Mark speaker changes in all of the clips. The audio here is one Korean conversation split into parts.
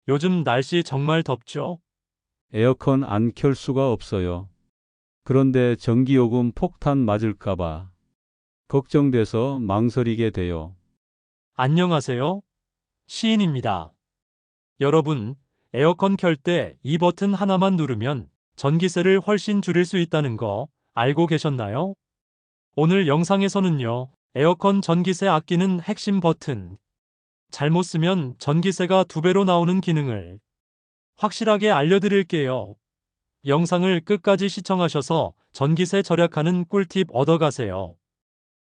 Speaker 1: 요즘 날씨 정말 덥죠?
Speaker 2: 에어컨 안 켤 수가 없어요. 그런데 전기요금 폭탄 맞을까봐 걱정돼서 망설이게 돼요.
Speaker 1: 안녕하세요. 시인입니다. 여러분, 에어컨 켤 때 이 버튼 하나만 누르면 전기세를 훨씬 줄일 수 있다는 거 알고 계셨나요? 오늘 영상에서는요, 에어컨 전기세 아끼는 핵심 버튼, 잘못 쓰면 전기세가 2배로 나오는 기능을 확실하게 알려드릴게요. 영상을 끝까지 시청하셔서 전기세 절약하는 꿀팁 얻어가세요.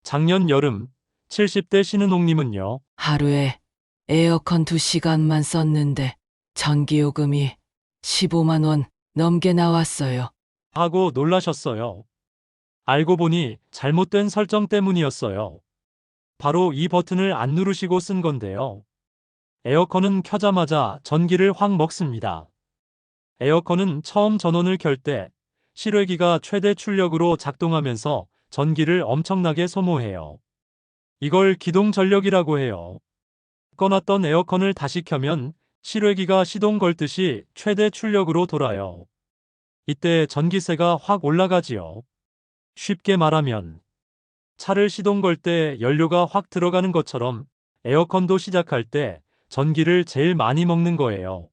Speaker 1: 작년 여름 70대 신은옥님은요,
Speaker 3: 하루에 에어컨 2시간만 썼는데 전기요금이 15만 원 넘게 나왔어요.
Speaker 1: 하고 놀라셨어요. 알고 보니 잘못된 설정 때문이었어요. 바로 이 버튼을 안 누르시고 쓴 건데요. 에어컨은 켜자마자 전기를 확 먹습니다. 에어컨은 처음 전원을 켤 때 실외기가 최대 출력으로 작동하면서 전기를 엄청나게 소모해요. 이걸 기동 전력이라고 해요. 꺼놨던 에어컨을 다시 켜면 실외기가 시동 걸듯이 최대 출력으로 돌아요. 이때 전기세가 확 올라가지요. 쉽게 말하면 차를 시동 걸 때 연료가 확 들어가는 것처럼 에어컨도 시작할 때 전기를 제일 많이 먹는 거예요.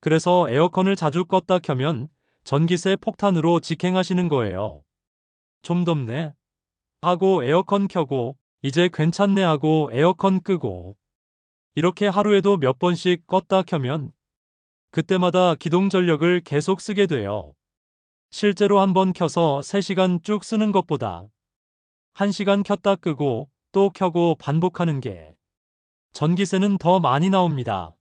Speaker 1: 그래서 에어컨을 자주 껐다 켜면 전기세 폭탄으로 직행하시는 거예요. 좀 덥네 하고 에어컨 켜고 이제 괜찮네 하고 에어컨 끄고 이렇게 하루에도 몇 번씩 껐다 켜면 그때마다 기동 전력을 계속 쓰게 돼요. 실제로 한 번 켜서 3시간 쭉 쓰는 것보다 1시간 켰다 끄고 또 켜고 반복하는 게 전기세는 더 많이 나옵니다.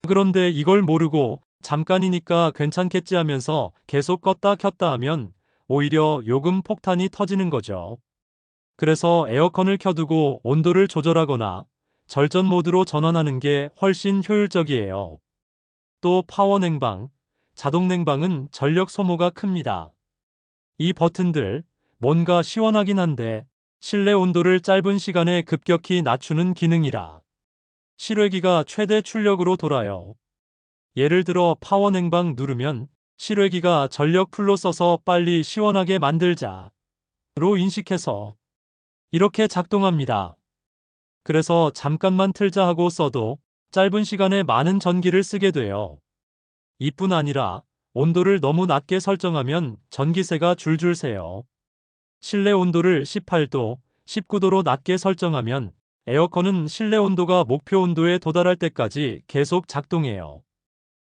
Speaker 1: 그런데 이걸 모르고 잠깐이니까 괜찮겠지 하면서 계속 껐다 켰다 하면 오히려 요금 폭탄이 터지는 거죠. 그래서 에어컨을 켜두고 온도를 조절하거나 절전 모드로 전환하는 게 훨씬 효율적이에요. 또 파워 냉방, 자동 냉방은 전력 소모가 큽니다. 이 버튼들 뭔가 시원하긴 한데 실내 온도를 짧은 시간에 급격히 낮추는 기능이라 실외기가 최대 출력으로 돌아요. 예를 들어 파워 냉방 누르면 실외기가 전력 풀로 써서 빨리 시원하게 만들자로 인식해서 이렇게 작동합니다. 그래서 잠깐만 틀자 하고 써도 짧은 시간에 많은 전기를 쓰게 돼요. 이뿐 아니라 온도를 너무 낮게 설정하면 전기세가 줄줄 새요. 실내 온도를 18도, 19도로 낮게 설정하면 에어컨은 실내 온도가 목표 온도에 도달할 때까지 계속 작동해요.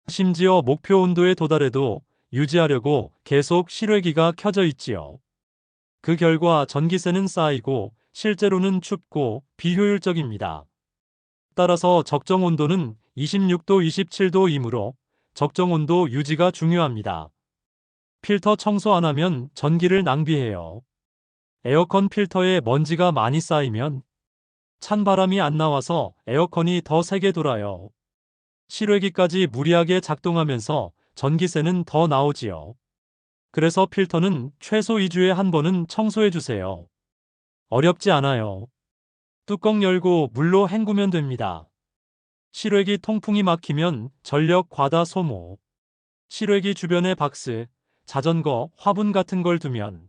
Speaker 1: 심지어 목표 온도에 도달해도 유지하려고 계속 실외기가 켜져 있지요. 그 결과 전기세는 쌓이고 실제로는 춥고 비효율적입니다. 따라서 적정 온도는 26도, 27도이므로 적정 온도 유지가 중요합니다. 필터 청소 안 하면 전기를 낭비해요. 에어컨 필터에 먼지가 많이 쌓이면 찬 바람이 안 나와서 에어컨이 더 세게 돌아요. 실외기까지 무리하게 작동하면서 전기세는 더 나오지요. 그래서 필터는 최소 2주에 한 번은 청소해 주세요. 어렵지 않아요. 뚜껑 열고 물로 헹구면 됩니다. 실외기 통풍이 막히면 전력 과다 소모. 실외기 주변에 박스, 자전거, 화분 같은 걸 두면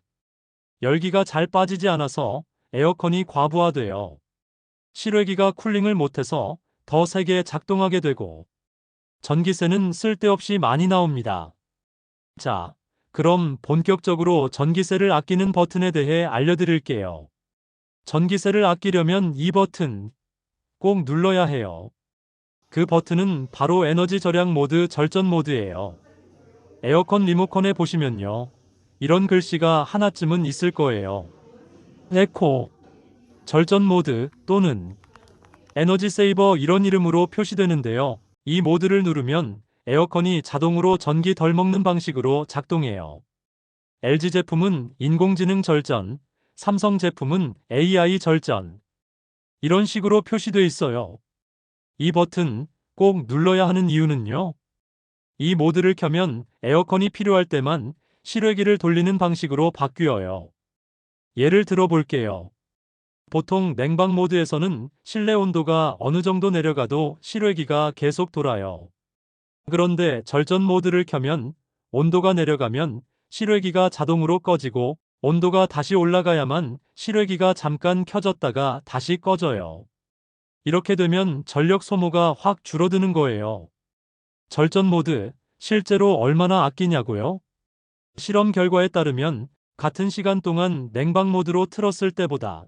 Speaker 1: 열기가 잘 빠지지 않아서 에어컨이 과부하돼요. 실외기가 쿨링을 못해서 더 세게 작동하게 되고 전기세는 쓸데없이 많이 나옵니다. 자, 그럼 본격적으로 전기세를 아끼는 버튼에 대해 알려드릴게요. 전기세를 아끼려면 이 버튼 꼭 눌러야 해요. 그 버튼은 바로 에너지 절약 모드 절전 모드예요. 에어컨 리모컨에 보시면요. 이런 글씨가 하나쯤은 있을 거예요. 에코, 절전 모드 또는 에너지 세이버 이런 이름으로 표시되는데요. 이 모드를 누르면 에어컨이 자동으로 전기 덜 먹는 방식으로 작동해요. LG 제품은 인공지능 절전, 삼성 제품은 AI 절전. 이런 식으로 표시되어 있어요. 이 버튼 꼭 눌러야 하는 이유는요. 이 모드를 켜면 에어컨이 필요할 때만 실외기를 돌리는 방식으로 바뀌어요. 예를 들어 볼게요. 보통 냉방 모드에서는 실내 온도가 어느 정도 내려가도 실외기가 계속 돌아요. 그런데 절전 모드를 켜면 온도가 내려가면 실외기가 자동으로 꺼지고 온도가 다시 올라가야만 실외기가 잠깐 켜졌다가 다시 꺼져요. 이렇게 되면 전력 소모가 확 줄어드는 거예요. 절전 모드, 실제로 얼마나 아끼냐고요? 실험 결과에 따르면 같은 시간 동안 냉방 모드로 틀었을 때보다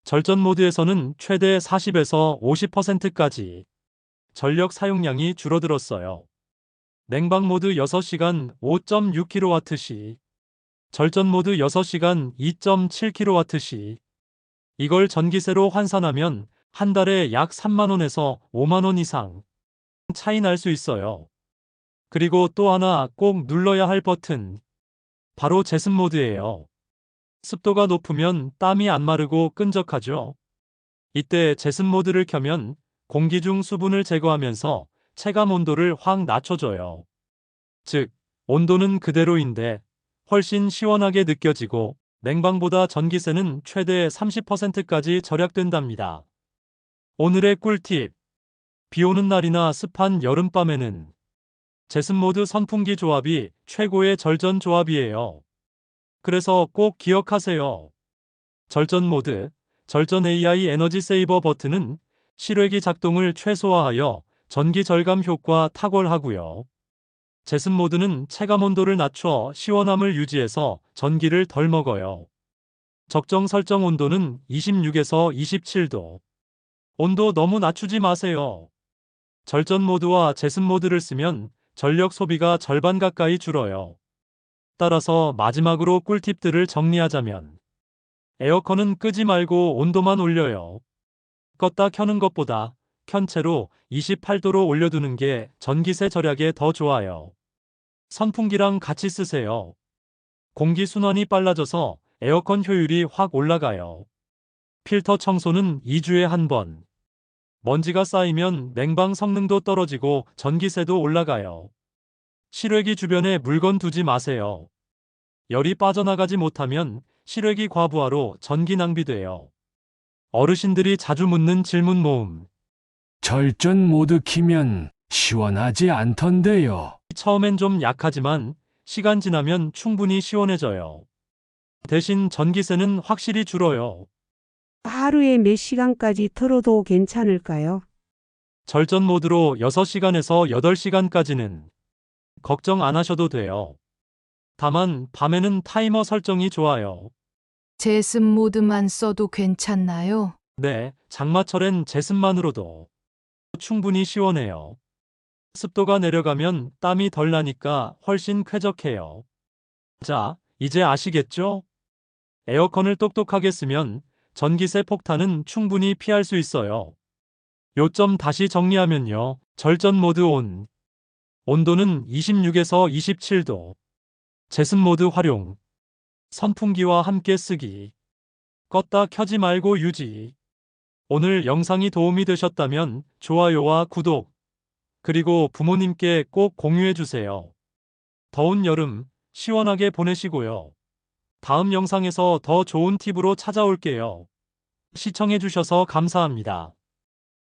Speaker 1: 절전 모드에서는 최대 40에서 50%까지 전력 사용량이 줄어들었어요. 냉방 모드 6시간 5.6kWh, 절전 모드 6시간 2.7kWh. 이걸 전기세로 환산하면 한 달에 약 3만 원에서 5만 원 이상 차이 날 수 있어요. 그리고 또 하나 꼭 눌러야 할 버튼. 바로 제습 모드예요. 습도가 높으면 땀이 안 마르고 끈적하죠. 이때 제습 모드를 켜면 공기 중 수분을 제거하면서 체감 온도를 확 낮춰줘요. 즉, 온도는 그대로인데 훨씬 시원하게 느껴지고 냉방보다 전기세는 최대 30%까지 절약된답니다. 오늘의 꿀팁. 비 오는 날이나 습한 여름밤에는 제습 모드 선풍기 조합이 최고의 절전 조합이에요. 그래서 꼭 기억하세요. 절전 모드, 절전 AI 에너지 세이버 버튼은 실외기 작동을 최소화하여 전기 절감 효과 탁월하고요. 제습 모드는 체감 온도를 낮춰 시원함을 유지해서 전기를 덜 먹어요. 적정 설정 온도는 26에서 27도. 온도 너무 낮추지 마세요. 절전 모드와 제습 모드를 쓰면 전력 소비가 절반 가까이 줄어요. 따라서 마지막으로 꿀팁들을 정리하자면 에어컨은 끄지 말고 온도만 올려요. 껐다 켜는 것보다 켠 채로 28도로 올려두는 게 전기세 절약에 더 좋아요. 선풍기랑 같이 쓰세요. 공기 순환이 빨라져서 에어컨 효율이 확 올라가요. 필터 청소는 2주에 한 번. 먼지가 쌓이면 냉방 성능도 떨어지고 전기세도 올라가요. 실외기 주변에 물건 두지 마세요. 열이 빠져나가지 못하면 실외기 과부하로 전기 낭비돼요. 어르신들이 자주 묻는 질문 모음.
Speaker 4: 절전 모드 키면 시원하지 않던데요.
Speaker 1: 처음엔 좀 약하지만 시간 지나면 충분히 시원해져요. 대신 전기세는 확실히 줄어요.
Speaker 5: 하루에 몇 시간까지 틀어도 괜찮을까요?
Speaker 1: 절전 모드로 6시간에서 8시간까지는 걱정 안 하셔도 돼요. 다만 밤에는 타이머 설정이 좋아요.
Speaker 6: 제습 모드만 써도 괜찮나요?
Speaker 1: 네, 장마철엔 제습만으로도 충분히 시원해요. 습도가 내려가면 땀이 덜 나니까 훨씬 쾌적해요. 자, 이제 아시겠죠? 에어컨을 똑똑하게 쓰면 전기세 폭탄은 충분히 피할 수 있어요. 요점 다시 정리하면요. 절전 모드 온. 온도는 26에서 27도. 제습 모드 활용. 선풍기와 함께 쓰기. 껐다 켜지 말고 유지. 오늘 영상이 도움이 되셨다면 좋아요와 구독, 그리고 부모님께 꼭 공유해주세요. 더운 여름 시원하게 보내시고요. 다음 영상에서 더 좋은 팁으로 찾아올게요. 시청해주셔서 감사합니다.